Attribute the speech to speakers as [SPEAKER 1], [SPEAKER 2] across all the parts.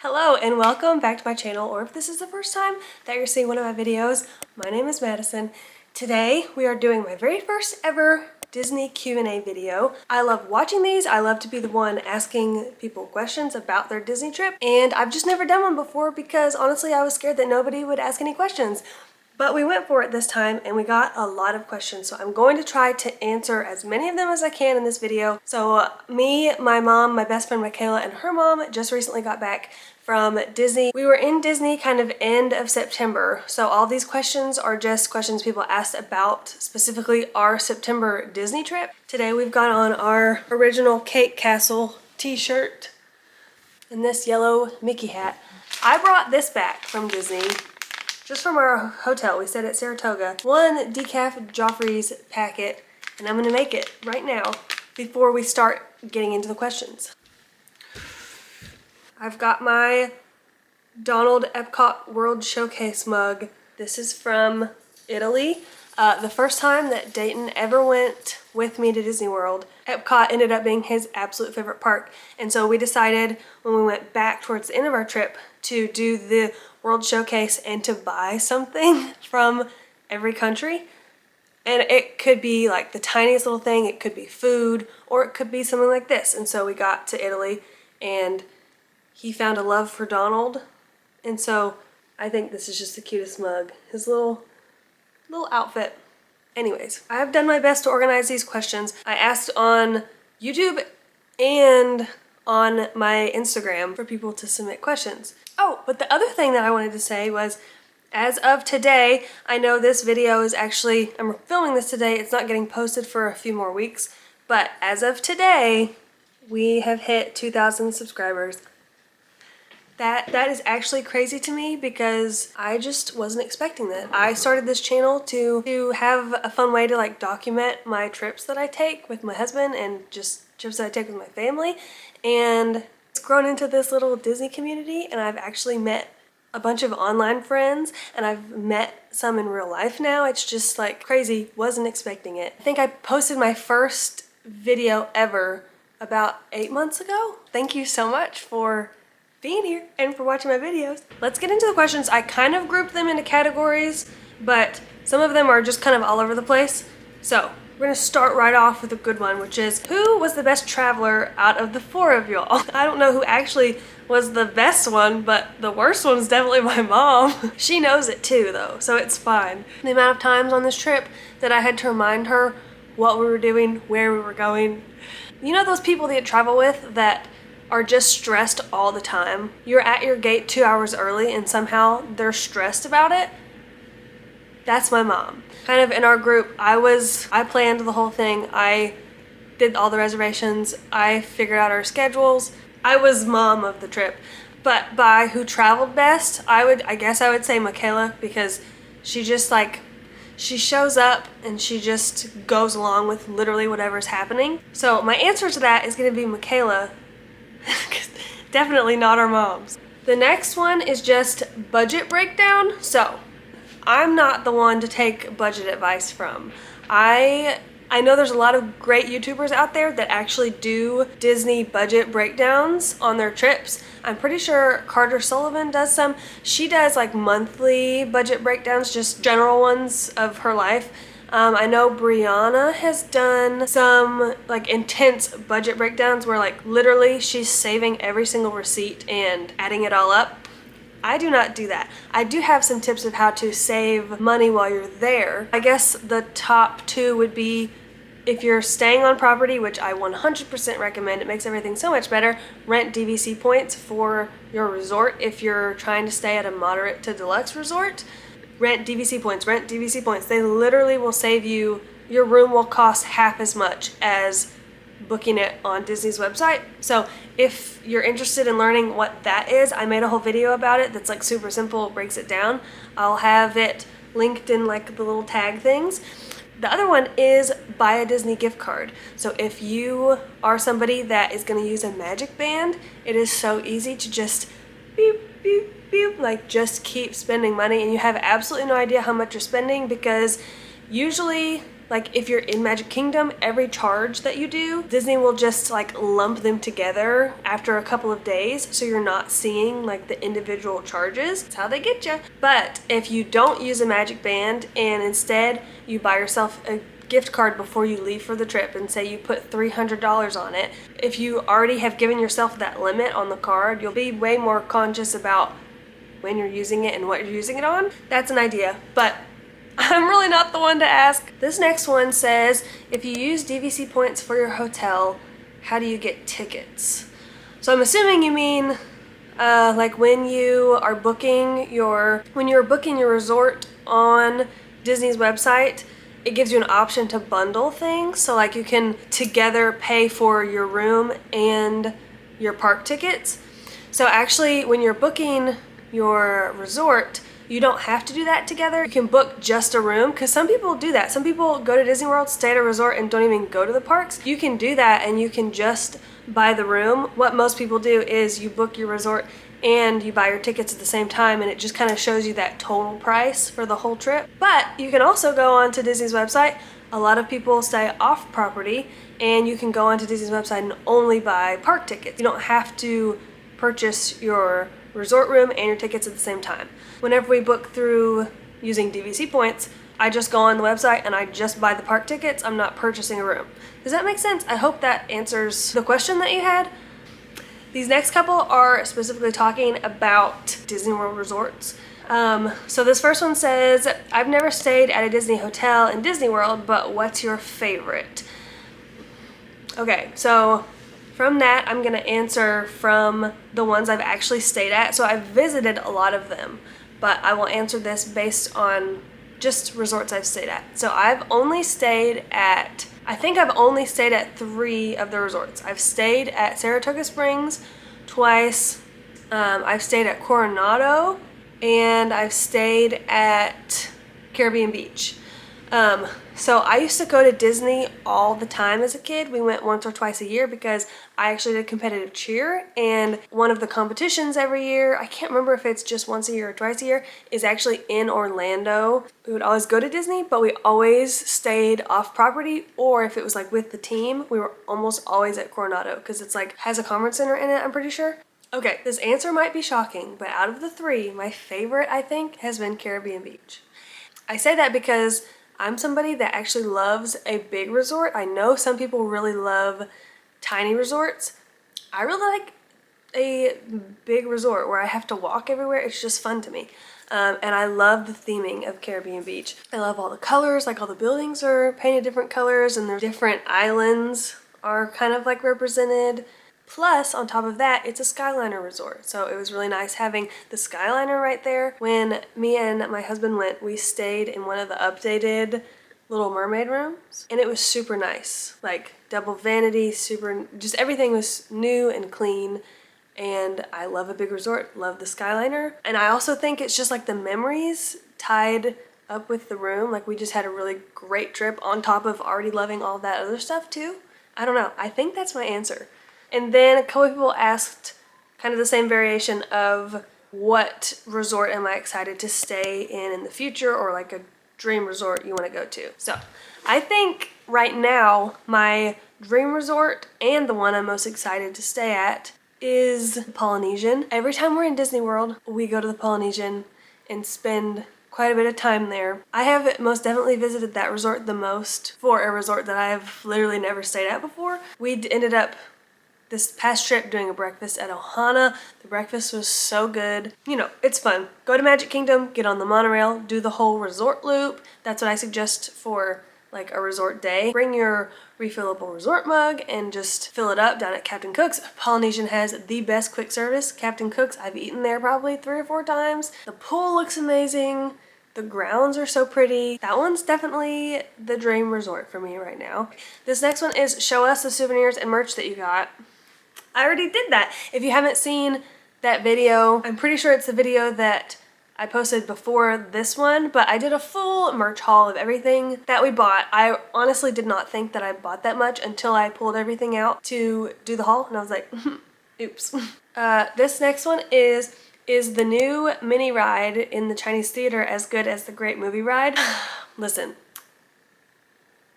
[SPEAKER 1] Hello and welcome back to my channel, or if this is the first time that you're seeing one of my videos, my name is Madison. Today we are doing my very first ever Disney Q&A video. I love watching these. I love to be the one asking people questions about their Disney trip, and I've just never done one before because honestly I was scared that nobody would ask any questions. But we went for it this time and we got a lot of questions, so I'm going to try to answer as many of them as I can in this video. So me, my mom, my best friend Michaela, and her mom just recently got back from Disney. We were in Disney kind of end of September, so all these questions are just questions people asked about specifically our September Disney trip. Today we've got on our original Cake Castle t-shirt and this yellow Mickey hat. I brought this back from Disney. Just from our hotel, we stayed at Saratoga. One decaf Joffrey's packet, and I'm gonna make it right now before we start getting into the questions. I've got my Donald Epcot World Showcase mug. This is from Italy. The first time that Dayton ever went with me to Disney World, Epcot ended up being his absolute favorite park. And so we decided when we went back towards the end of our trip to do the World Showcase and to buy something from every country. And it could be like the tiniest little thing, it could be food, or it could be something like this. And so we got to Italy and he found a love for Donald. And so I think this is just the cutest mug. His little outfit. Anyways, I have done my best to organize these questions. I asked on YouTube and on my Instagram for people to submit questions. Oh, but the other thing that I wanted to say was, as of today, I know this video is actually, I'm filming this today, it's not getting posted for a few more weeks, but as of today, we have hit 2,000 subscribers. That is actually crazy to me because I just wasn't expecting that. I started this channel to have a fun way to like document my trips that I take with my husband and just trips that I take with my family. And it's grown into this little Disney community, and I've actually met a bunch of online friends and I've met some in real life now. It's just like crazy. Wasn't expecting it. I think I posted my first video ever about 8 months ago. Thank you so much for being here and for watching my videos. Let's get into the questions. I kind of grouped them into categories, but some of them are just kind of all over the place. So we're gonna start right off with a good one, which is, who was the best traveler out of the four of y'all? I don't know who actually was the best one, but the worst one's definitely my mom. She knows it too though, so it's fine. The amount of times on this trip that I had to remind her what we were doing, where we were going. You know those people that you travel with that are just stressed all the time? You're at your gate 2 hours early and somehow they're stressed about it? That's my mom. Kind of in our group, I planned the whole thing. I did all the reservations. I figured out our schedules. I was mom of the trip. But by who traveled best, I guess I would say Michaela, because she just like, she shows up and she just goes along with literally whatever's happening. So my answer to that is gonna be Michaela. Definitely not our moms. The next one is just budget breakdown. So I'm not the one to take budget advice from. I know there's a lot of great YouTubers out there that actually do Disney budget breakdowns on their trips. I'm pretty sure Carter Sullivan does some. She does like monthly budget breakdowns, just general ones of her life. I know Brianna has done some like intense budget breakdowns where like literally she's saving every single receipt and adding it all up. I do not do that. I do have some tips of how to save money while you're there. I guess the top two would be, if you're staying on property, which I 100% recommend, it makes everything so much better, rent DVC points for your resort. If you're trying to stay at a moderate to deluxe resort, rent DVC points, rent DVC points. They literally will save you, your room will cost half as much as booking it on Disney's website. So if you're interested in learning what that is, I made a whole video about it that's like super simple, breaks it down. I'll have it linked in like the little tag things. The other one is buy a Disney gift card. So if you are somebody that is gonna use a magic band, it is so easy to just beep, beep, beep, like just keep spending money and you have absolutely no idea how much you're spending, because usually Like if you're in Magic Kingdom, every charge that you do, Disney will just like lump them together after a couple of days, so you're not seeing like the individual charges. That's how they get you. But if you don't use a Magic Band and instead you buy yourself a gift card before you leave for the trip and say you put $300 on it, if you already have given yourself that limit on the card, you'll be way more conscious about when you're using it and what you're using it on. That's an idea, but I'm really not the one to ask. This next one says, if you use DVC points for your hotel, how do you get tickets? So I'm assuming you mean like when you're booking your resort on Disney's website, it gives you an option to bundle things. So like you can together pay for your room and your park tickets. So actually when you're booking your resort, you don't have to do that together. You can book just a room, because some people do that. Some people go to Disney World, stay at a resort, and don't even go to the parks. You can do that and you can just buy the room. What most people do is you book your resort and you buy your tickets at the same time, and it just kind of shows you that total price for the whole trip. But you can also go onto Disney's website. A lot of people stay off property, and you can go onto Disney's website and only buy park tickets. You don't have to purchase your resort room and your tickets at the same time. Whenever we book through using DVC points, I just go on the website and I just buy the park tickets. I'm not purchasing a room. Does that make sense? I hope that answers the question that you had. These next couple are specifically talking about Disney World resorts. So this first one says, I've never stayed at a Disney hotel in Disney World, but what's your favorite? Okay, so from that, I'm gonna answer from the ones I've actually stayed at. So I've visited a lot of them, but I will answer this based on just resorts I've stayed at. So I think I've only stayed at 3 of the resorts. I've stayed at Saratoga Springs twice, I've stayed at Coronado, and I've stayed at Caribbean Beach. So I used to go to Disney all the time as a kid. We went once or twice a year because I actually did competitive cheer, and one of the competitions every year, I can't remember if it's just once a year or twice a year, is actually in Orlando. We would always go to Disney, but we always stayed off property, or if it was like with the team, we were almost always at Coronado because it's like has a conference center in it, I'm pretty sure. Okay, this answer might be shocking, but out of the 3, my favorite, I think, has been Caribbean Beach. I say that because I'm somebody that actually loves a big resort. I know some people really love tiny resorts. I really like a big resort where I have to walk everywhere. It's just fun to me. And I love the theming of Caribbean Beach. I love all the colors, like all the buildings are painted different colors and there's different islands are kind of like represented. Plus, on top of that, it's a Skyliner resort. So it was really nice having the Skyliner right there. When me and my husband went, we stayed in one of the updated Little Mermaid rooms, and it was super nice. Like double vanity, just everything was new and clean. And I love a big resort, love the Skyliner. And I also think it's just like the memories tied up with the room. Like we just had a really great trip on top of already loving all that other stuff too. I don't know, I think that's my answer. And then a couple people asked kind of the same variation of what resort am I excited to stay in the future, or like a dream resort you want to go to. So I think right now my dream resort and the one I'm most excited to stay at is Polynesian. Every time we're in Disney World, we go to the Polynesian and spend quite a bit of time there. I have most definitely visited that resort the most for a resort that I've literally never stayed at before. We ended up this past trip doing a breakfast at Ohana. The breakfast was so good. You know, it's fun. Go to Magic Kingdom, get on the monorail, do the whole resort loop. That's what I suggest for like a resort day. Bring your refillable resort mug and just fill it up down at Captain Cook's. Polynesian has the best quick service. Captain Cook's, I've eaten there probably 3 or 4 times. The pool looks amazing. The grounds are so pretty. That one's definitely the dream resort for me right now. This next one is show us the souvenirs and merch that you got. I already did that. If you haven't seen that video, I'm pretty sure it's the video that I posted before this one, but I did a full merch haul of everything that we bought. I honestly did not think that I bought that much until I pulled everything out to do the haul, and I was like, oops. This next one is the new mini ride in the Chinese theater as good as the Great Movie Ride? Listen,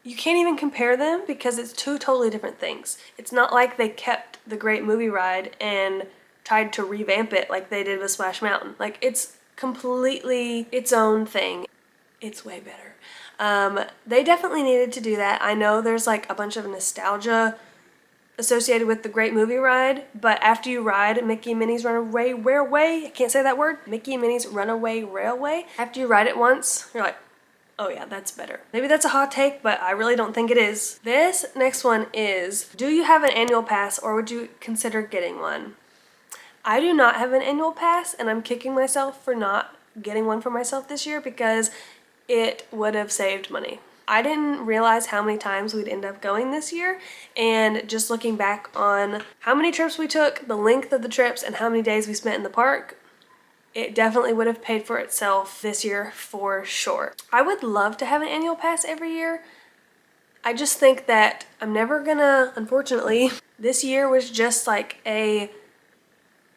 [SPEAKER 1] you can't even compare them because it's two totally different things. It's not like they kept the Great Movie Ride and tried to revamp it like they did with Splash Mountain. Like, it's completely its own thing. It's way better. They definitely needed to do that. I know there's like a bunch of nostalgia associated with the Great Movie Ride, but after you ride Mickey and Minnie's Runaway Railway, I can't say that word, Mickey and Minnie's Runaway Railway, after you ride it once, you're like, oh yeah, that's better. Maybe that's a hot take, but I really don't think it is. This next one is, do you have an annual pass or would you consider getting one? I do not have an annual pass, and I'm kicking myself for not getting one for myself this year because it would have saved money. I didn't realize how many times we'd end up going this year, and just looking back on how many trips we took, the length of the trips, and how many days we spent in the park, it definitely would have paid for itself this year for sure. I would love to have an annual pass every year. I just think that I'm never gonna, unfortunately, this year was just like a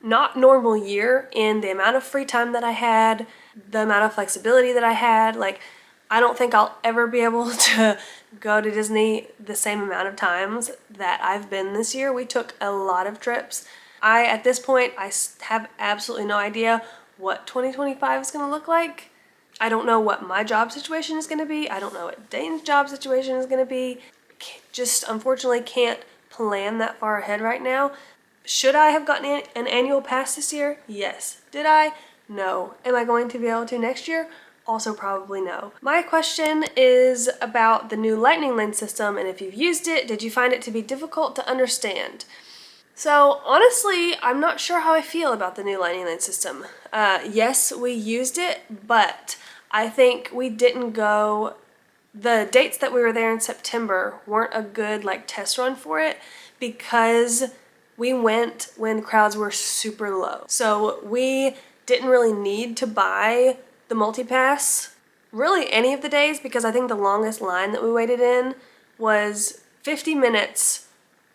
[SPEAKER 1] not normal year in the amount of free time that I had, the amount of flexibility that I had. Like, I don't think I'll ever be able to go to Disney the same amount of times that I've been this year. We took a lot of trips. At this point, I have absolutely no idea what 2025 is going to look like. I don't know what my job situation is going to be. I don't know what Dane's job situation is going to be. Just unfortunately can't plan that far ahead right now. Should I have gotten an annual pass this year? Yes. Did I? No. Am I going to be able to next year? Also probably no. My question is about the new lightning lane system, and if you've used it, did you find it to be difficult to understand? So honestly, I'm not sure how I feel about the new lightning lane system. Yes, we used it, but I think we didn't go, the dates that we were there in September weren't a good like test run for it because we went when crowds were super low. So we didn't really need to buy the multi-pass really any of the days because I think the longest line that we waited in was 50 minutes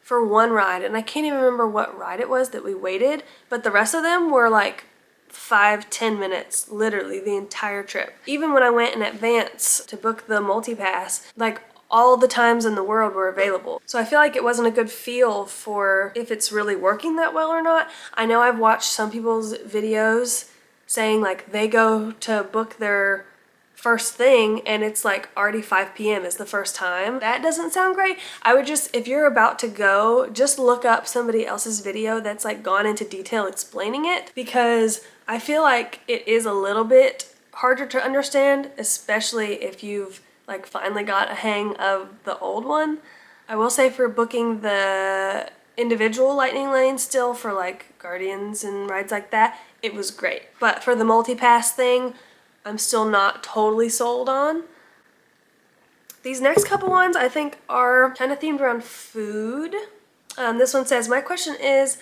[SPEAKER 1] for one ride, and I can't even remember what ride it was that we waited, but the rest of them were like 5-10 minutes, literally the entire trip. Even when I went in advance to book the multi-pass, like all the times in the world were available. So I feel like it wasn't a good feel for if it's really working that well or not. I know I've watched some people's videos saying like they go to book their first thing and it's like already 5 p.m. is the first time. That doesn't sound great. I would just, if you're about to go, just look up somebody else's video that's like gone into detail explaining it, because I feel like it is a little bit harder to understand, especially if you've like finally got a hang of the old one. I will say for booking the individual lightning lanes still for like Guardians and rides like that, it was great. But for the multi-pass thing, I'm still not totally sold on. These next couple ones I think are kind of themed around food. This one says, my question is,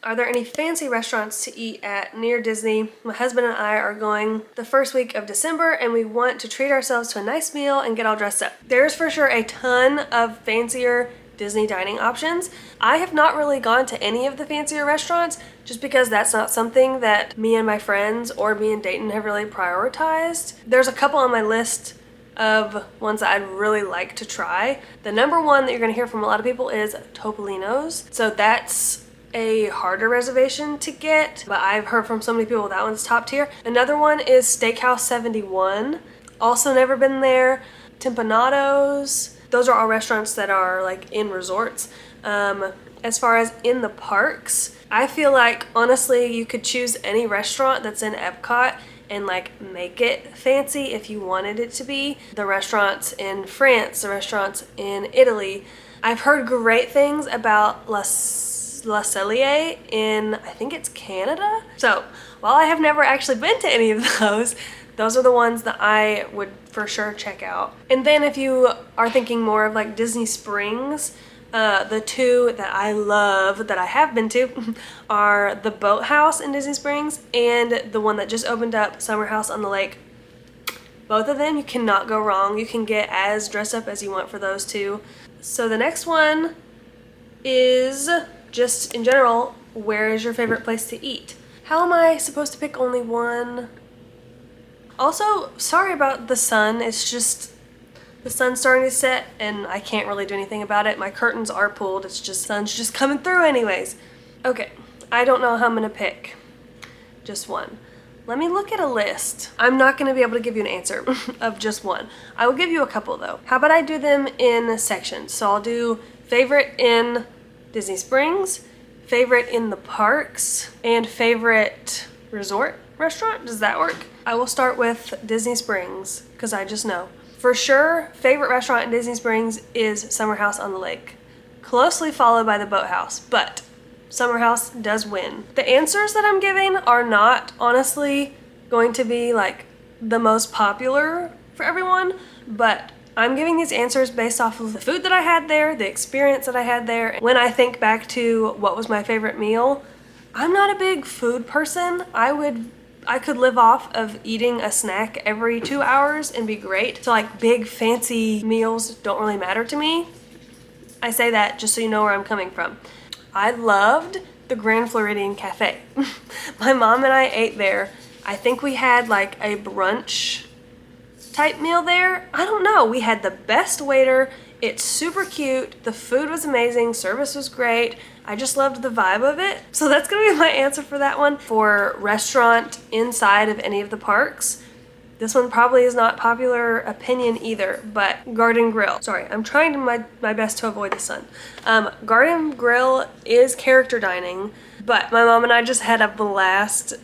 [SPEAKER 1] are there any fancy restaurants to eat at near Disney? My husband and I are going the first week of December and we want to treat ourselves to a nice meal and get all dressed up. There's for sure a ton of fancier Disney dining options. I have not really gone to any of the fancier restaurants just because that's not something that me and my friends or me and Dayton have really prioritized. There's a couple on my list of ones that I'd really like to try. The number one that you're gonna hear from a lot of people is Topolino's. So that's a harder reservation to get, but I've heard from so many people that one's top tier. Another one is Steakhouse 71. Also never been there. Timpanados. Those are all restaurants that are like in resorts. As far as in the parks, I feel like honestly you could choose any restaurant that's in Epcot and like make it fancy if you wanted it to be. The restaurants in France, the restaurants in Italy. I've heard great things about La Cellier in, I think it's Canada. So while I have never actually been to any of those are the ones that I would for sure check out. And then if you are thinking more of like Disney Springs, the two that I love that I have been to are the Boathouse in Disney Springs and the one that just opened up, Summer House on the Lake. Both of them, you cannot go wrong. You can get as dressed up as you want for those two. So the next one is just in general, where is your favorite place to eat? How am I supposed to pick only one? Also, sorry about the sun. It's just The sun's starting to set and I can't really do anything about it. My curtains are pulled. It's just sun's just coming through anyways. Okay, I don't know how I'm gonna pick. Just one. Let me look at a list. I'm not gonna be able to give you an answer of just one. I will give you a couple though. How about I do them in sections? So I'll do favorite in Disney Springs, favorite in the parks, and favorite resort restaurant. Does that work? I will start with Disney Springs because I just know. For sure, favorite restaurant in Disney Springs is Summer House on the Lake. Closely followed by the Boathouse, but Summer House does win. The answers that I'm giving are not honestly going to be like the most popular for everyone, but I'm giving these answers based off of the food that I had there, the experience that I had there. When I think back to what was my favorite meal, I'm not a big food person. I could live off of eating a snack every 2 hours and be great. So like big fancy meals don't really matter to me. I say that just so you know where I'm coming from. I loved the Grand Floridian Cafe. My mom and I ate there. I think we had like a brunch type meal there. I don't know. We had the best waiter. It's super cute. The food was amazing. Service was great. I just loved the vibe of it. So that's gonna be my answer for that one. For restaurant inside of any of the parks, this one probably is not popular opinion either, but Garden Grill. Sorry, I'm trying my best to avoid the sun. Garden Grill is character dining, but my mom and I just had a blast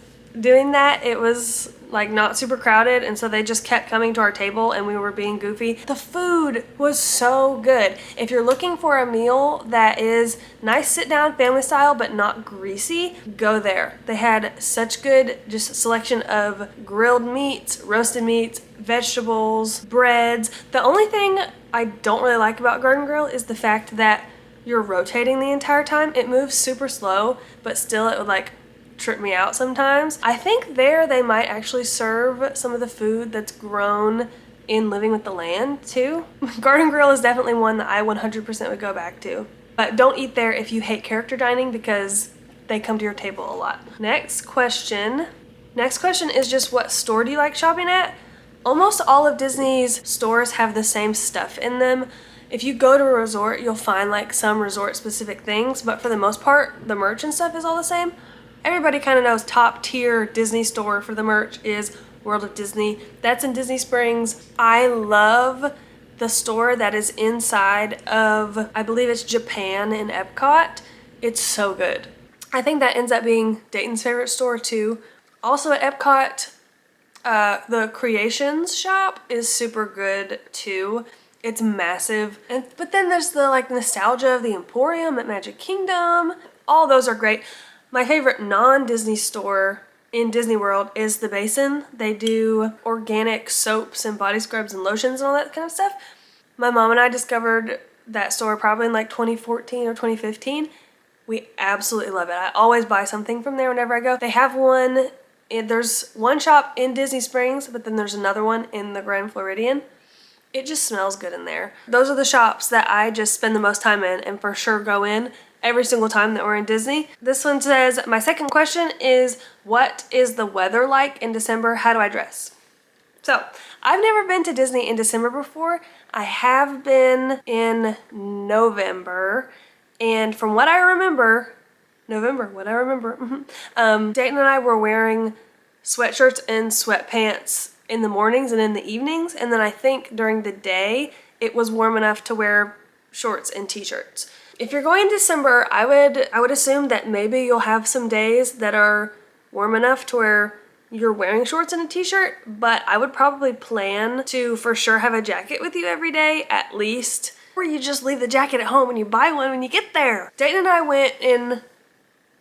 [SPEAKER 1] doing that. It was like not super crowded, and so they just kept coming to our table and we were being goofy. The food was so good. If you're looking for a meal that is nice sit down family style but not greasy, go there. They had such good just selection of grilled meats, roasted meats, vegetables, breads. The only thing I don't really like about Garden Grill is the fact that you're rotating the entire time. It moves super slow, but still it would like trip me out sometimes. I think there they might actually serve some of the food that's grown in Living with the Land too. Garden Grill is definitely one that I 100% would go back to. But don't eat there if you hate character dining because they come to your table a lot. Next question is just what store do you like shopping at? Almost all of Disney's stores have the same stuff in them. If you go to a resort, you'll find like some resort specific things, but for the most part, the merch and stuff is all the same. Everybody kind of knows top tier Disney store for the merch is World of Disney. That's in Disney Springs. I love the store that is inside of, I believe it's Japan in Epcot. It's so good. I think that ends up being Dayton's favorite store too. Also at Epcot, the Creations shop is super good too. It's massive. But then there's the like nostalgia of the Emporium at Magic Kingdom. All those are great. My favorite non-Disney store in Disney World is The Basin. They do organic soaps and body scrubs and lotions and all that kind of stuff. My mom and I discovered that store probably in like 2014 or 2015. We absolutely love it. I always buy something from there whenever I go. They have one, there's one shop in Disney Springs, but then there's another one in the Grand Floridian. It just smells good in there. Those are the shops that I just spend the most time in and for sure go in every single time that we're in Disney. This one says, my second question is, what is the weather like in December? How do I dress? So, I've never been to Disney in December before. I have been in November, and from what I remember, Dayton and I were wearing sweatshirts and sweatpants in the mornings and in the evenings, and then I think during the day, it was warm enough to wear shorts and t-shirts. If you're going in December, I would assume that maybe you'll have some days that are warm enough to where you're wearing shorts and a t-shirt, but I would probably plan to for sure have a jacket with you every day at least, or you just leave the jacket at home and you buy one when you get there. Dayton and I went in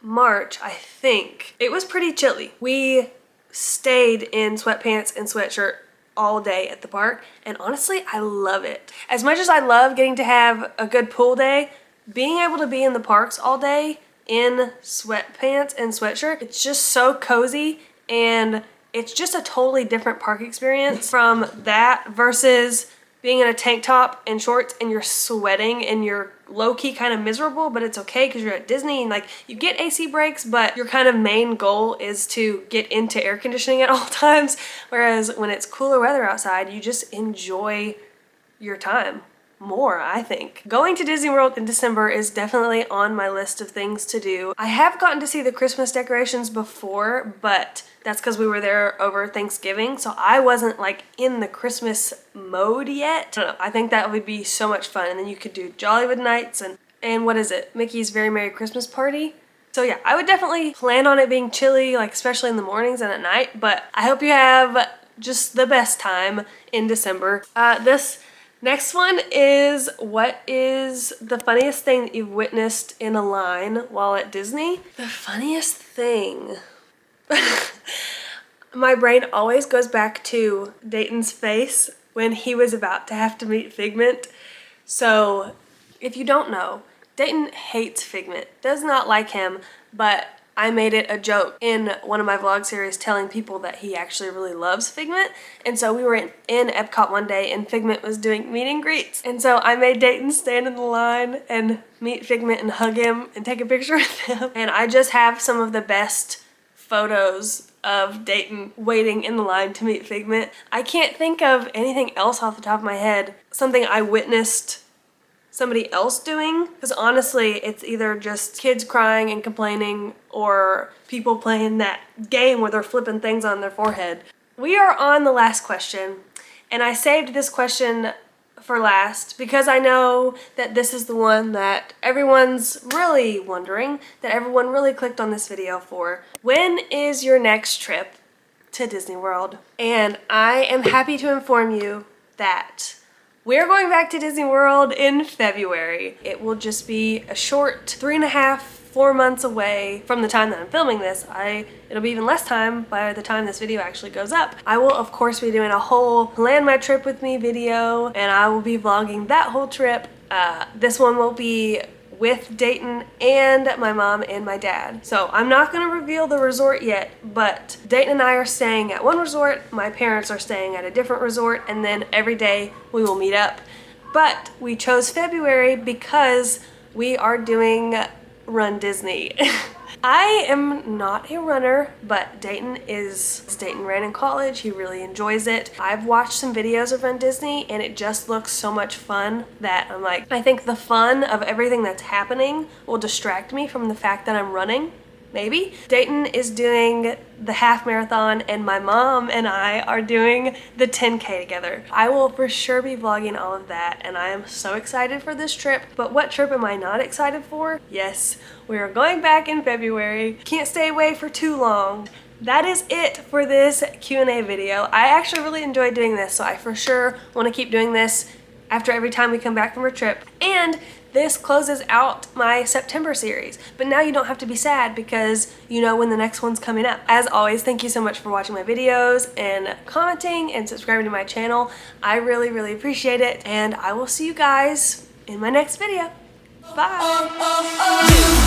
[SPEAKER 1] March, I think. It was pretty chilly. We stayed in sweatpants and sweatshirt all day at the park, and honestly, I love it. As much as I love getting to have a good pool day, being able to be in the parks all day in sweatpants and sweatshirt, it's just so cozy, and it's just a totally different park experience from that versus being in a tank top and shorts and you're sweating and you're low-key kind of miserable, but it's okay because you're at Disney and like you get AC breaks, but your kind of main goal is to get into air conditioning at all times. Whereas when it's cooler weather outside, you just enjoy your time more, I think. Going to Disney World in December is definitely on my list of things to do. I have gotten to see the Christmas decorations before, but that's because we were there over Thanksgiving, so I wasn't like in the Christmas mode yet. I don't know, I think that would be so much fun. And then you could do Jollywood Nights and what is it? Mickey's Very Merry Christmas Party. So yeah, I would definitely plan on it being chilly, like especially in the mornings and at night, but I hope you have just the best time in December. This next one is, what is the funniest thing that you've witnessed in a line while at Disney? The funniest thing. My brain always goes back to Dayton's face when he was about to have to meet Figment. So if you don't know, Dayton hates Figment, does not like him, but I made it a joke in one of my vlog series telling people that he actually really loves Figment. And so we were in Epcot one day and Figment was doing meet and greets. And so I made Dayton stand in the line and meet Figment and hug him and take a picture with him. And I just have some of the best photos of Dayton waiting in the line to meet Figment. I can't think of anything else off the top of my head, something I witnessed somebody else doing, because honestly it's either just kids crying and complaining or people playing that game where they're flipping things on their forehead. We are on the last question, and I saved this question for last because I know that this is the one that everyone's really wondering, that everyone really clicked on this video for. When is your next trip to Disney World? And I am happy to inform you that we're going back to Disney World in February. It will just be a short 3.5, 4 months away from the time that I'm filming this. It'll be even less time by the time this video actually goes up. I will of course be doing a whole plan my trip with me video, and I will be vlogging that whole trip. This one will be with Dayton and my mom and my dad. So I'm not gonna reveal the resort yet, but Dayton and I are staying at one resort, my parents are staying at a different resort, and then every day we will meet up. But we chose February because we are doing Run Disney. I am not a runner, but Dayton ran in college. He really enjoys it. I've watched some videos of Run Disney and it just looks so much fun that I'm like, I think the fun of everything that's happening will distract me from the fact that I'm running. Maybe. Dayton is doing the half marathon and my mom and I are doing the 10K together. I will for sure be vlogging all of that and I am so excited for this trip. But what trip am I not excited for? Yes, we are going back in February. Can't stay away for too long. That is it for this Q&A video. I actually really enjoyed doing this, so I for sure want to keep doing this after every time we come back from a trip. And this closes out my September series, but now you don't have to be sad because you know when the next one's coming up. As always, thank you so much for watching my videos and commenting and subscribing to my channel. I really, really appreciate it, and I will see you guys in my next video. Bye!